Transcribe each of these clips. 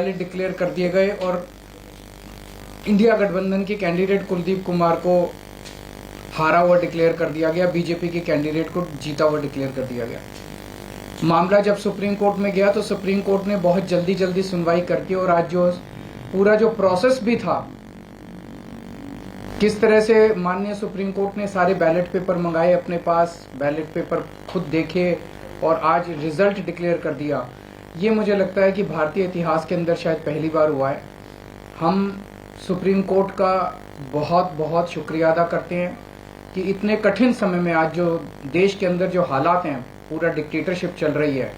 Ballot declare कर दिए गए और इंडिया गठबंधन के कैंडिडेट कुलदीप कुमार को हारा हुआ डिक्लेयर कर दिया गया, बीजेपी के कैंडिडेट को जीता हुआ डिक्लेयर कर दिया गया। मामला जब सुप्रीम कोर्ट में गया तो सुप्रीम कोर्ट ने बहुत जल्दी सुनवाई करके और आज जो पूरा जो प्रोसेस भी था, किस तरह से माननीय सुप्रीम कोर्ट ने सारे बैलेट पेपर मंगाए अपने पास, बैलेट पेपर खुद देखे और आज रिजल्ट डिक्लेयर कर दिया, ये मुझे लगता है कि भारतीय इतिहास के अंदर शायद पहली बार हुआ है। हम सुप्रीम कोर्ट का बहुत बहुत शुक्रिया अदा करते हैं कि इतने कठिन समय में आज जो देश के अंदर जो हालात हैं, पूरा डिक्टेटरशिप चल रही है,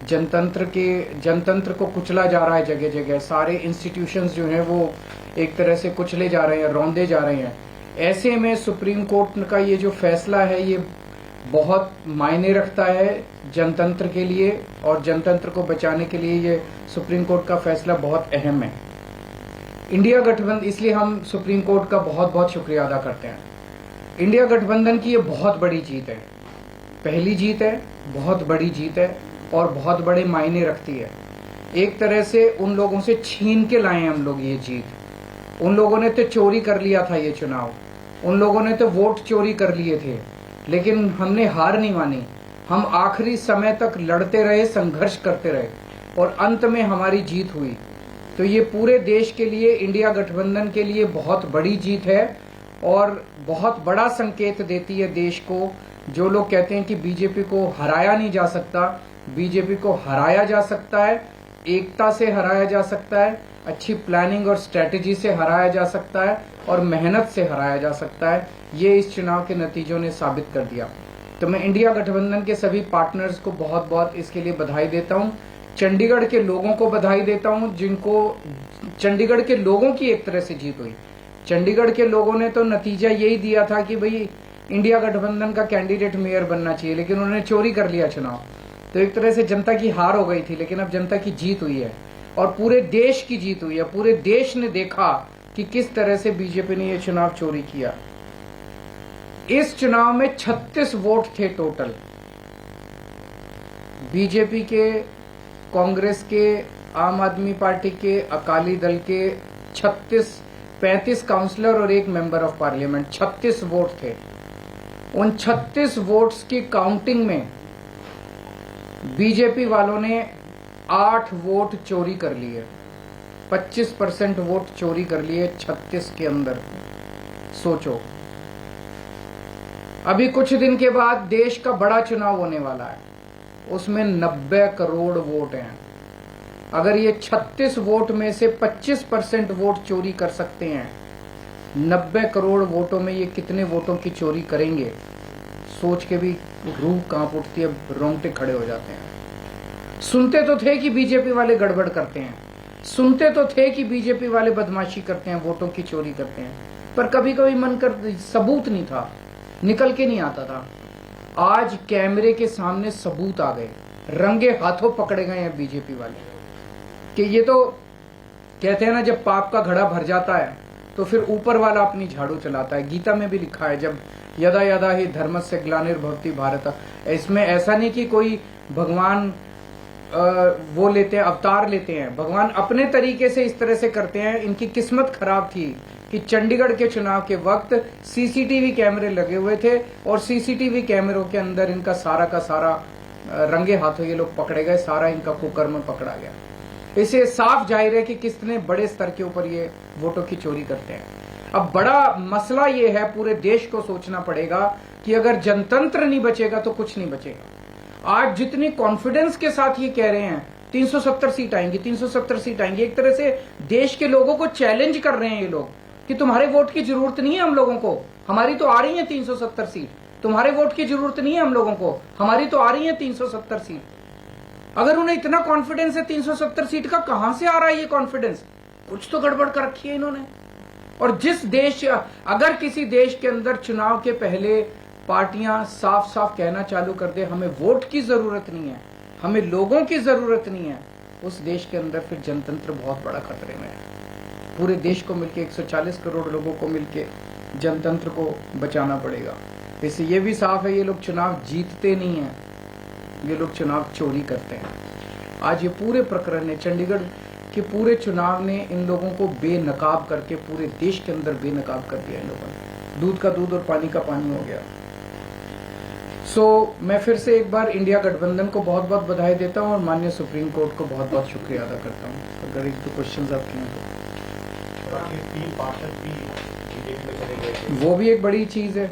जनतंत्र को कुचला जा रहा है जगह जगह, सारे इंस्टीट्यूशंस जो हैं वो एक तरह से कुचले जा रहे हैं, रौंदे जा रहे हैं। ऐसे में सुप्रीम कोर्ट का ये जो फैसला है ये बहुत मायने रखता है जनतंत्र के लिए, और जनतंत्र को बचाने के लिए ये सुप्रीम कोर्ट का फैसला बहुत अहम है। इंडिया गठबंधन, इसलिए हम सुप्रीम कोर्ट का बहुत बहुत शुक्रिया अदा करते हैं। इंडिया गठबंधन की ये बहुत बड़ी जीत है, पहली जीत है, बहुत बड़ी जीत है और बहुत बड़े मायने रखती है। एक तरह से उन लोगों से छीन के लाए हम लोग ये जीत। उन लोगों ने तो चोरी कर लिया था ये चुनाव, उन लोगों ने तो वोट चोरी कर लिए थे, लेकिन हमने हार नहीं मानी। हम आखिरी समय तक लड़ते रहे, संघर्ष करते रहे और अंत में हमारी जीत हुई। तो ये पूरे देश के लिए, इंडिया गठबंधन के लिए बहुत बड़ी जीत है और बहुत बड़ा संकेत देती है देश को। जो लोग कहते हैं कि बीजेपी को हराया नहीं जा सकता, बीजेपी को हराया जा सकता है, एकता से हराया जा सकता है, अच्छी प्लानिंग और स्ट्रेटेजी से हराया जा सकता है और मेहनत से हराया जा सकता है। ये इस चुनाव के नतीजों ने साबित कर दिया। तो मैं इंडिया गठबंधन के सभी पार्टनर्स को बहुत बहुत इसके लिए बधाई देता हूं। चंडीगढ़ के लोगों को बधाई देता हूं, जिनको चंडीगढ़ के लोगों की एक तरह से जीत हुई। चंडीगढ़ के लोगों ने तो नतीजा यही दिया था कि भाई इंडिया गठबंधन का कैंडिडेट मेयर बनना चाहिए, लेकिन उन्होंने चोरी कर लिया चुनाव। तो एक तरह से जनता की हार हो गई थी, लेकिन अब जनता की जीत हुई है और पूरे देश की जीत हुई है। पूरे देश ने देखा कि किस तरह से बीजेपी ने यह चुनाव चोरी किया। इस चुनाव में 36 वोट थे टोटल, बीजेपी के, कांग्रेस के, आम आदमी पार्टी के, अकाली दल के 35 काउंसलर और एक मेंबर ऑफ पार्लियामेंट, 36 वोट थे। उन 36 वोट्स की काउंटिंग में बीजेपी वालों ने 8 वोट चोरी कर लिए, 25% वोट चोरी कर लिए 36 के अंदर। सोचो, अभी कुछ दिन के बाद देश का बड़ा चुनाव होने वाला है, उसमें 90 करोड़ वोट हैं। अगर ये 36 वोट में से 25% वोट चोरी कर सकते हैं, 90 करोड़ वोटों में ये कितने वोटों की चोरी करेंगे, सोच के भी रूह कांप उठती है, रोंगटे खड़े हो जाते हैं। सुनते तो थे कि बीजेपी वाले गड़बड़ करते हैं, सुनते तो थे कि बीजेपी वाले बदमाशी करते हैं, वोटों की चोरी करते हैं, पर कभी कभी मन कर सबूत नहीं था, निकल के नहीं आता था। आज कैमरे के सामने सबूत आ गए, रंगे हाथों पकड़े गए हैं बीजेपी वाले कि ये तो कहते हैं ना, जब पाप का घड़ा भर जाता है तो फिर ऊपर वाला अपनी झाड़ू चलाता है। गीता में भी लिखा है, जब यदा यदा ही धर्मस्य ग्लानिर्भवति भारत। इसमें ऐसा नहीं कि कोई भगवान वो लेते हैं, अवतार लेते हैं, भगवान अपने तरीके से इस तरह से करते हैं। इनकी किस्मत खराब थी कि चंडीगढ़ के चुनाव के वक्त सीसीटीवी कैमरे लगे हुए थे और सीसीटीवी कैमरों के अंदर इनका सारा का सारा रंगे हाथों ये लोग पकड़े गए, सारा इनका कुकर्म पकड़ा गया। इसे साफ जाहिर है कि कितने बड़े स्तर के ऊपर ये वोटों की चोरी करते हैं। अब बड़ा मसला ये है, पूरे देश को सोचना पड़ेगा कि अगर जनतंत्र नहीं बचेगा तो कुछ नहीं बचेगा। आज जितनी कॉन्फिडेंस के साथ ये कह रहे हैं 370 सीट आएंगी, 370 सीट आएंगी, एक तरह से देश के लोगों को चैलेंज कर रहे हैं ये लोग कि तुम्हारे वोट की जरूरत नहीं है हम लोगों को, हमारी तो आ रही है 370 सीट। तुम्हारे वोट की जरूरत नहीं है हम लोगों को, हमारी तो आ रही है 370 सीट। अगर उन्हें इतना कॉन्फिडेंस है 370 सीट का, कहां से आ रहा है ये कॉन्फिडेंस? कुछ तो गड़बड़ कर रखी है इन्होंने। और जिस देश, अगर किसी देश के अंदर चुनाव के पहले पार्टियां साफ साफ कहना चालू कर दे हमें वोट की जरूरत नहीं है, हमें लोगों की जरूरत नहीं है, उस देश के अंदर फिर जनतंत्र बहुत बड़ा खतरे में है। पूरे देश को मिलकर 140 करोड़ लोगों को मिलकर जनतंत्र को बचाना पड़ेगा। इससे ये भी साफ है ये लोग चुनाव जीतते नहीं है, ये लोग चुनाव चोरी करते हैं। आज ये पूरे प्रकरण है, कि पूरे चुनाव ने इन लोगों को बेनकाब करके पूरे देश के अंदर बेनकाब कर दिया इन लोगों ने। दूध का दूध और पानी का पानी हो गया। मैं फिर से एक बार इंडिया गठबंधन को बहुत बहुत बधाई देता हूं और माननीय सुप्रीम कोर्ट को बहुत बहुत शुक्रिया अदा करता हूं। अगर एक दो क्वेश्चंस आपके हैं तो वो भी एक बड़ी चीज है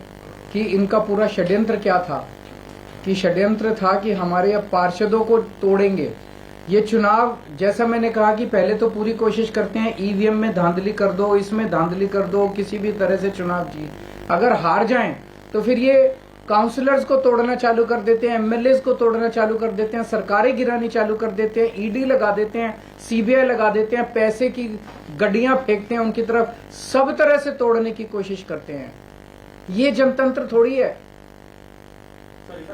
कि इनका पूरा षड्यंत्र क्या था, कि षड्यंत्र था कि हमारे अब पार्षदों को तोड़ेंगे। ये चुनाव, जैसा मैंने कहा कि पहले तो पूरी कोशिश करते हैं ईवीएम में धांधली कर दो, इसमें धांधली कर दो, किसी भी तरह से चुनाव जीत। अगर हार जाएं तो फिर ये काउंसलर्स को तोड़ना चालू कर देते हैं, एमएलए को तोड़ना चालू कर देते हैं, सरकारें गिरानी चालू कर देते हैं, ईडी लगा देते हैं, सीबीआई लगा देते हैं, पैसे की गड्डियां फेंकते हैं उनकी तरफ, सब तरह से तोड़ने की कोशिश करते हैं। ये जनतंत्र थोड़ी है।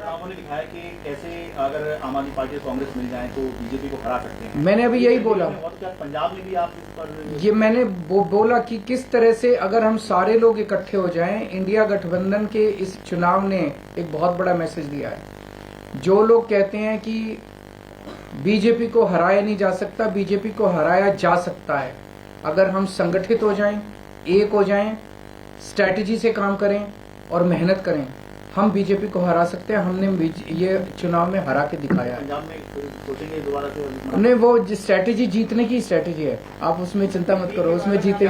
आपने दिखाया कि कैसे अगर आम आदमी पार्टी और कांग्रेस मिल जाए तो बीजेपी को हरा सकते हैं। मैंने अभी यही बोला, पंजाब में भी आप इस पर ये मैंने बोला कि किस तरह से अगर हम सारे लोग इकट्ठे हो जाएं। इंडिया गठबंधन के इस चुनाव ने एक बहुत बड़ा मैसेज दिया है। जो लोग कहते हैं कि बीजेपी को हराया नहीं जा सकता, बीजेपी को हराया जा सकता है अगर हम संगठित हो जाएं, एक हो जाएं, स्ट्रैटेजी से काम करें और मेहनत करें, हम बीजेपी को हरा सकते हैं। हमने ये चुनाव में हरा के दिखाया है। पंजाब में सोचेंगे दोबारा से? नहीं, वो स्ट्रैटेजी जीतने की स्ट्रैटेजी है, आप उसमें चिंता मत करो, उसमें जीतेंगे।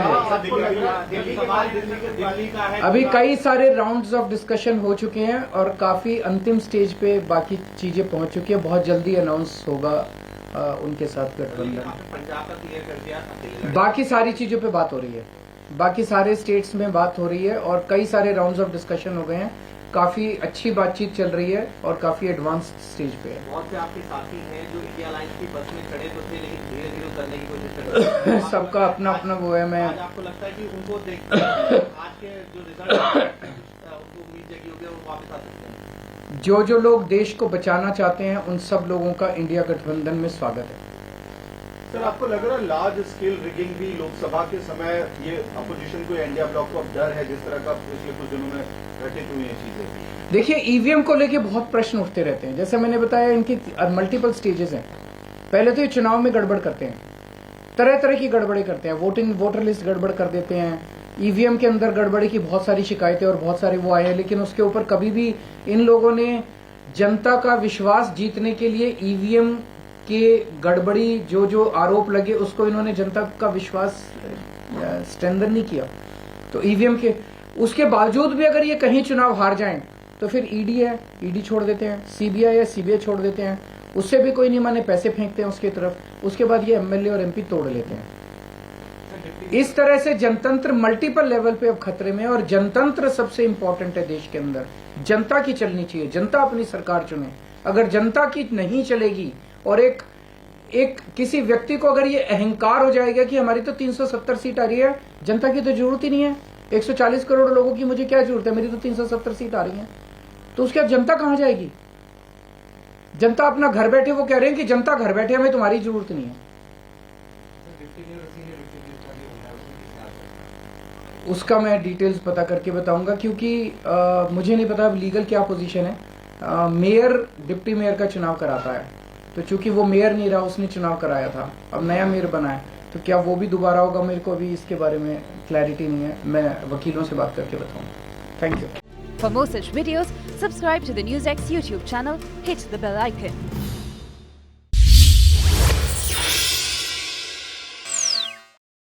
अभी कई सारे राउंड्स ऑफ डिस्कशन हो चुके हैं और काफी अंतिम स्टेज पे बाकी चीजें पहुंच चुकी है। बहुत जल्दी अनाउंस होगा उनके साथ गठबंधन। बाकी सारी चीजों पे बात हो रही है, बाकी सारे स्टेट्स में बात हो रही है और कई सारे राउंड्स ऑफ डिस्कशन हो गए हैं। काफी अच्छी बातचीत चल रही है और काफी एडवांस स्टेज पे है। बहुत से आपके साथी हैं जो इंडिया अलायंस की बस में खड़े तो थे लेकिन धीरे धीरे करने की कोशिश कर रहे हैं। सबका अपना अपना वो है। मैं आज आपको लगता है कि उनको देखते आज के जो रिजल्ट उनको उम्मीद जगी होगी वो वापस आ सकते हैं? जो लोग देश को बचाना चाहते हैं उन सब लोगों का इंडिया गठबंधन में स्वागत है। सर, आपको लग रहा है लार्ज स्केल रिगिंग भी लोकसभा के समय ये अपोजिशन को, इंडिया ब्लॉक को अब डर है जिस तरह का पिछले कुछ दिनों में घटित हुई है चीजें? देखिए, ईवीएम को लेके बहुत प्रश्न उठते रहते हैं। जैसे मैंने बताया, इनकी मल्टीपल स्टेजेस हैं। पहले तो ये चुनाव में गड़बड़ करते हैं, तरह तरह की गड़बड़ी करते हैं। वोटर लिस्ट गड़बड़ कर देते हैं, ईवीएम के अंदर गड़बड़ी की बहुत सारी शिकायतें और बहुत सारे वो आए हैं, लेकिन उसके ऊपर कभी भी इन लोगों ने जनता का विश्वास जीतने के लिए ईवीएम के गड़बड़ी जो आरोप लगे उसको इन्होंने जनता का विश्वास स्ट्रेंथन नहीं किया। तो ईवीएम के उसके बावजूद भी अगर ये कहीं चुनाव हार जाएं तो फिर ईडी है, ईडी छोड़ देते हैं, सीबीआई है, सीबीआई छोड़ देते हैं, उससे भी कोई नहीं माने पैसे फेंकते हैं उसकी तरफ। उसके बाद ये एमएलए और एमपी तोड़ लेते हैं। इस तरह से जनतंत्र मल्टीपल लेवल पे अब खतरे में है और जनतंत्र सबसे इंपॉर्टेंट है देश के अंदर। जनता की चलनी चाहिए, जनता अपनी सरकार चुने। अगर जनता की नहीं चलेगी और एक किसी व्यक्ति को अगर ये अहंकार हो जाएगा कि हमारी तो 370 सीट आ रही है, जनता की तो जरूरत ही नहीं है, 140 करोड़ लोगों की मुझे क्या जरूरत है, मेरी तो 370 सीट आ रही है, तो उसके बाद जनता कहां जाएगी? जनता अपना घर बैठे, वो कह रहे हैं कि जनता घर बैठे, हमें तुम्हारी जरूरत नहीं है। उसका मैं डिटेल्स पता करके बताऊंगा, क्योंकि मुझे नहीं पता लीगल क्या पोजीशन है। मेयर डिप्टी मेयर का चुनाव कराता है, तो चूंकि वो मेयर नहीं रहा, उसने चुनाव कराया था, अब नया मेयर बना है, तो क्या वो भी दोबारा होगा, मेरे को अभी इसके बारे में क्लैरिटी नहीं है। मैं वकीलों से बात करके बताऊंगा। Thank you. For more such videos, subscribe to the NewsX YouTube channel, hit the bell icon.